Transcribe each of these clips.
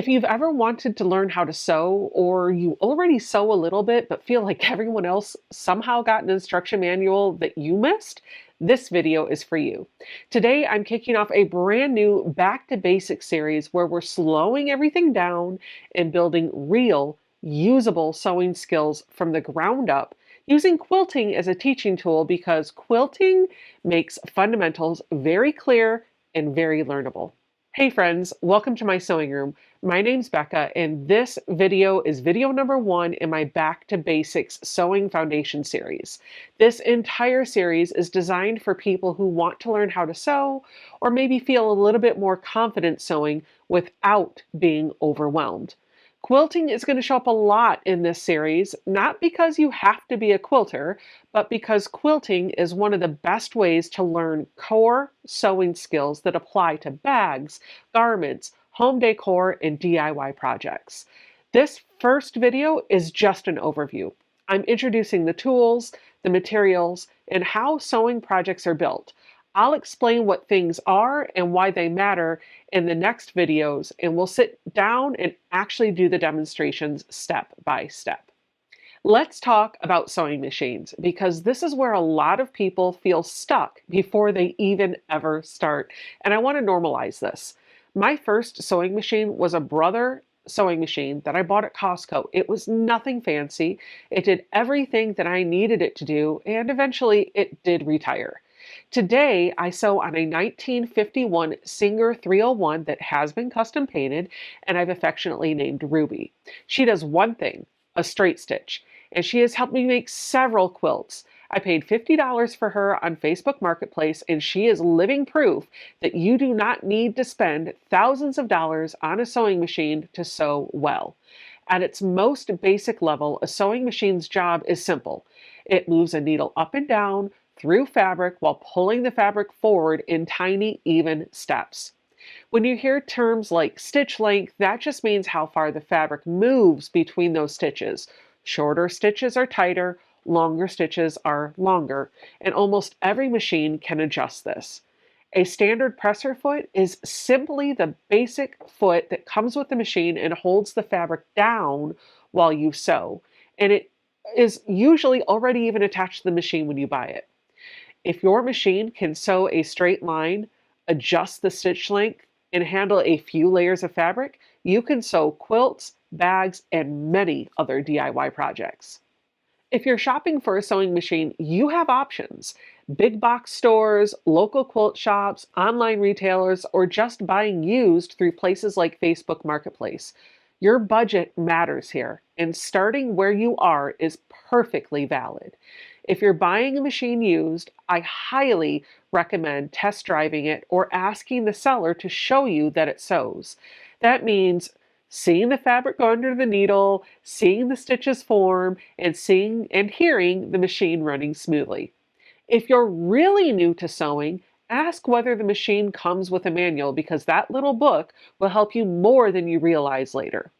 If you've ever wanted to learn how to sew, or you already sew a little bit but feel like everyone else somehow got an instruction manual that you missed, this video is for you. Today, I'm kicking off a brand new Back to Basics series where we're slowing everything down and building real, usable sewing skills from the ground up, using quilting as a teaching tool because quilting makes fundamentals very clear and very learnable. Hey friends, welcome to my sewing room. My name's Becca, and this video is video number 1 in my Back to Basics Sewing Foundation series. This entire series is designed for people who want to learn how to sew, or maybe feel a little bit more confident sewing without being overwhelmed. Quilting is going to show up a lot in this series, not because you have to be a quilter, but because quilting is one of the best ways to learn core sewing skills that apply to bags, garments, home decor, and DIY projects. This first video is just an overview. I'm introducing the tools, the materials, and how sewing projects are built. I'll explain what things are and why they matter in the next videos, and we'll sit down and actually do the demonstrations step by step. Let's talk about sewing machines because this is where a lot of people feel stuck before they even ever start. And I want to normalize this. My first sewing machine was a Brother sewing machine that I bought at Costco. It was nothing fancy. It did everything that I needed it to do, and eventually it did retire. Today, I sew on a 1951 Singer 301 that has been custom painted, and I've affectionately named Ruby. She does one thing, a straight stitch, and she has helped me make several quilts. I paid $50 for her on Facebook Marketplace, and she is living proof that you do not need to spend thousands of dollars on a sewing machine to sew well. At its most basic level, a sewing machine's job is simple. It moves a needle up and down through fabric while pulling the fabric forward in tiny, even steps. When you hear terms like stitch length, that just means how far the fabric moves between those stitches. Shorter stitches are tighter, longer stitches are longer, and almost every machine can adjust this. A standard presser foot is simply the basic foot that comes with the machine and holds the fabric down while you sew, and it is usually already even attached to the machine when you buy it. If your machine can sew a straight line, adjust the stitch length, and handle a few layers of fabric, you can sew quilts, bags, and many other DIY projects. If you're shopping for a sewing machine, you have options. Big box stores, local quilt shops, online retailers, or just buying used through places like Facebook Marketplace. Your budget matters here, and starting where you are is perfectly valid. If you're buying a machine used, I highly recommend test driving it or asking the seller to show you that it sews. That means seeing the fabric go under the needle, seeing the stitches form, and seeing and hearing the machine running smoothly. If you're really new to sewing, ask whether the machine comes with a manual because that little book will help you more than you realize later.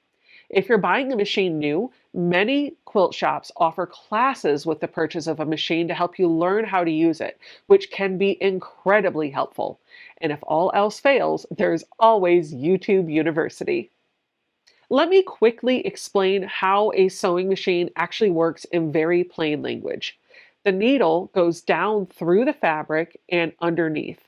If you're buying a machine new, many quilt shops offer classes with the purchase of a machine to help you learn how to use it, which can be incredibly helpful. And if all else fails, there's always YouTube University. Let me quickly explain how a sewing machine actually works in very plain language. The needle goes down through the fabric and underneath.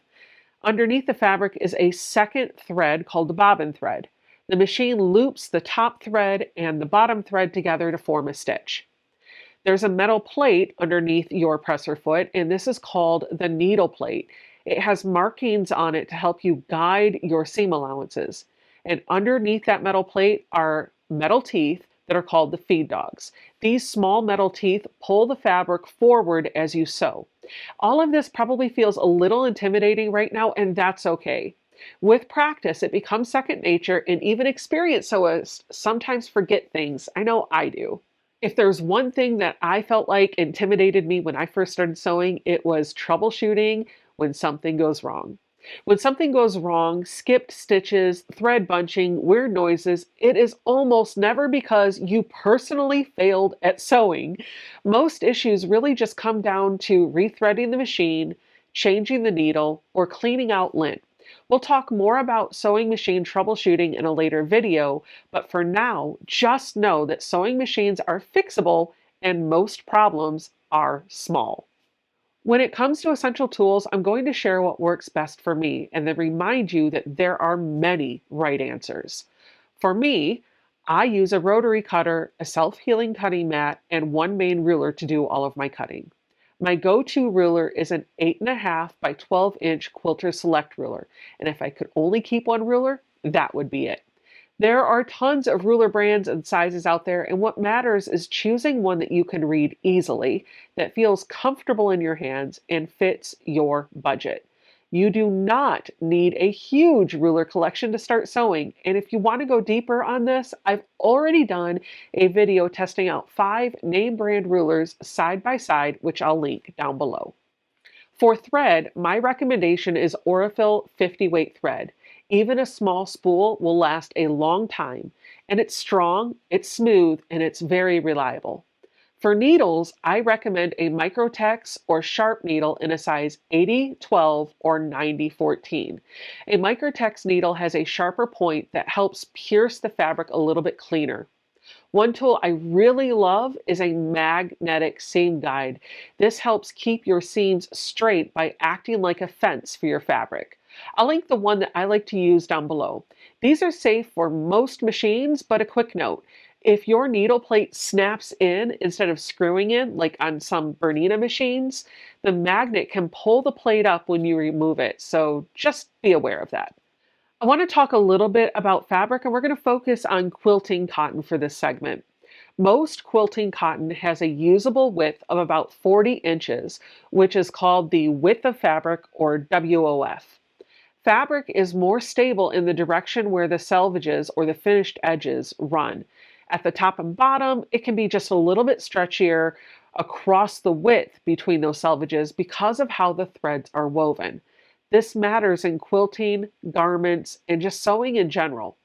Underneath the fabric is a second thread called the bobbin thread. The machine loops the top thread and the bottom thread together to form a stitch. There's a metal plate underneath your presser foot, and this is called the needle plate. It has markings on it to help you guide your seam allowances. And underneath that metal plate are metal teeth that are called the feed dogs. These small metal teeth pull the fabric forward as you sew. All of this probably feels a little intimidating right now, and that's okay. With practice, it becomes second nature, and even experienced sewists sometimes forget things. I know I do. If there's one thing that I felt like intimidated me when I first started sewing, it was troubleshooting when something goes wrong. When something goes wrong, skipped stitches, thread bunching, weird noises, it is almost never because you personally failed at sewing. Most issues really just come down to rethreading the machine, changing the needle, or cleaning out lint. We'll talk more about sewing machine troubleshooting in a later video, but for now, just know that sewing machines are fixable and most problems are small. When it comes to essential tools, I'm going to share what works best for me and then remind you that there are many right answers. For me, I use a rotary cutter, a self-healing cutting mat, and one main ruler to do all of my cutting. My go-to ruler is an 8.5 by 12-inch Quilter Select ruler, and if I could only keep one ruler, that would be it. There are tons of ruler brands and sizes out there, and what matters is choosing one that you can read easily, that feels comfortable in your hands, and fits your budget. You do not need a huge ruler collection to start sewing, and if you want to go deeper on this, I've already done a video testing out 5 name brand rulers side by side, which I'll link down below. For thread, my recommendation is Aurifil 50 weight thread. Even a small spool will last a long time, and it's strong, it's smooth, and it's very reliable. For needles, I recommend a Microtex or Sharp needle in a size 80/12 or 90/14. A Microtex needle has a sharper point that helps pierce the fabric a little bit cleaner. One tool I really love is a magnetic seam guide. This helps keep your seams straight by acting like a fence for your fabric. I'll link the one that I like to use down below. These are safe for most machines, but a quick note. If your needle plate snaps in instead of screwing in, like on some Bernina machines, the magnet can pull the plate up when you remove it, so just be aware of that. I want to talk a little bit about fabric, and we're going to focus on quilting cotton for this segment. Most quilting cotton has a usable width of about 40 inches, which is called the width of fabric, or WOF. Fabric is more stable in the direction where the selvages or the finished edges run. At the top and bottom, it can be just a little bit stretchier across the width between those selvages because of how the threads are woven. This matters in quilting, garments, and just sewing in general.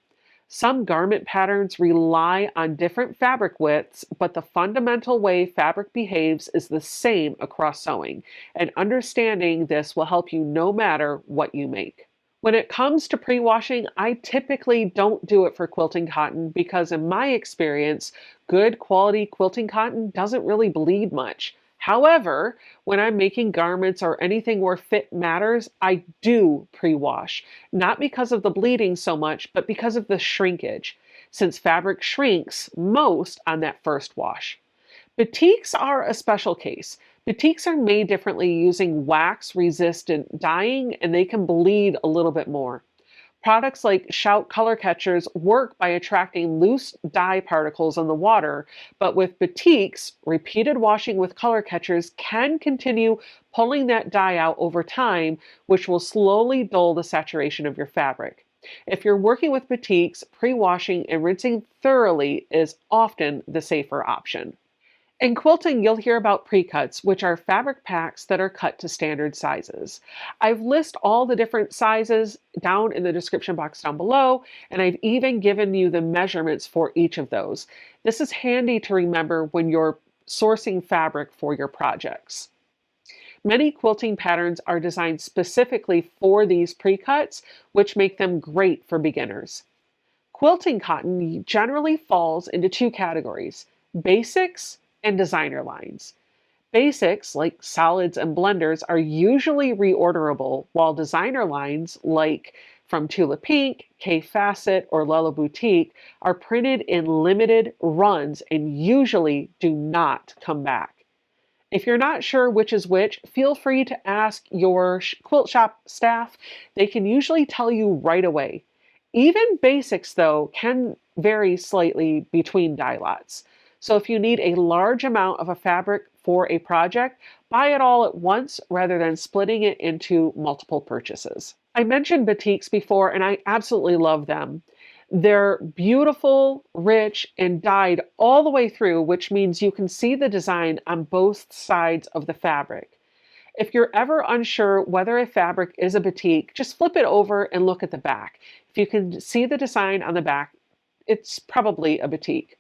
Some garment patterns rely on different fabric widths, but the fundamental way fabric behaves is the same across sewing, and understanding this will help you no matter what you make. When it comes to pre-washing, I typically don't do it for quilting cotton because in my experience, good quality quilting cotton doesn't really bleed much. However, when I'm making garments or anything where fit matters, I do pre-wash, not because of the bleeding so much, but because of the shrinkage, since fabric shrinks most on that first wash. Batiks are a special case. Batiks are made differently using wax-resistant dyeing, and they can bleed a little bit more. Products like Shout color catchers work by attracting loose dye particles in the water, but with batiks, repeated washing with color catchers can continue pulling that dye out over time, which will slowly dull the saturation of your fabric. If you're working with batiks, pre-washing and rinsing thoroughly is often the safer option. In quilting, you'll hear about pre-cuts, which are fabric packs that are cut to standard sizes. I've listed all the different sizes down in the description box down below, and I've even given you the measurements for each of those. This is handy to remember when you're sourcing fabric for your projects. Many quilting patterns are designed specifically for these pre-cuts, which make them great for beginners. Quilting cotton generally falls into 2 categories: basics and designer lines. Basics, like solids and blenders, are usually reorderable, while designer lines, like from Tula Pink, K Facet, or Lella Boutique, are printed in limited runs and usually do not come back. If you're not sure which is which, feel free to ask your quilt shop staff. They can usually tell you right away. Even basics, though, can vary slightly between dye lots. So if you need a large amount of a fabric for a project, buy it all at once rather than splitting it into multiple purchases. I mentioned batiks before, and I absolutely love them. They're beautiful, rich, and dyed all the way through, which means you can see the design on both sides of the fabric. If you're ever unsure whether a fabric is a batik, just flip it over and look at the back. If you can see the design on the back, it's probably a batik.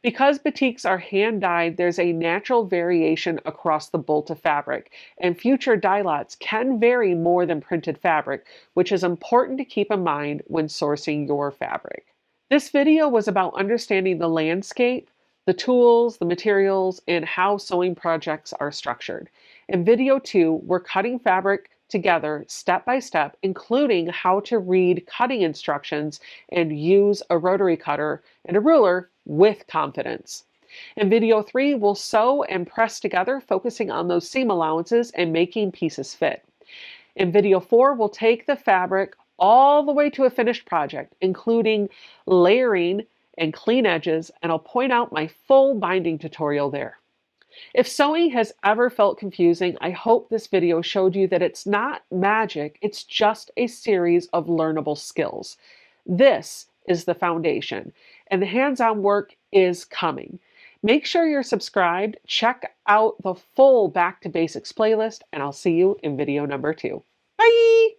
Because batiks are hand dyed, there's a natural variation across the bolt of fabric, and future dye lots can vary more than printed fabric, which is important to keep in mind when sourcing your fabric. This video was about understanding the landscape, the tools, the materials, and how sewing projects are structured. In video 2, we're cutting fabric together step by step, including how to read cutting instructions and use a rotary cutter and a ruler with confidence. In video 3, we'll sew and press together, focusing on those seam allowances and making pieces fit. In video 4, we'll take the fabric all the way to a finished project, including layering and clean edges, and I'll point out my full binding tutorial there. If sewing has ever felt confusing, I hope this video showed you that it's not magic, it's just a series of learnable skills. This is the foundation, and the hands-on work is coming. Make sure you're subscribed, check out the full Back to Basics playlist, and I'll see you in video number 2. Bye!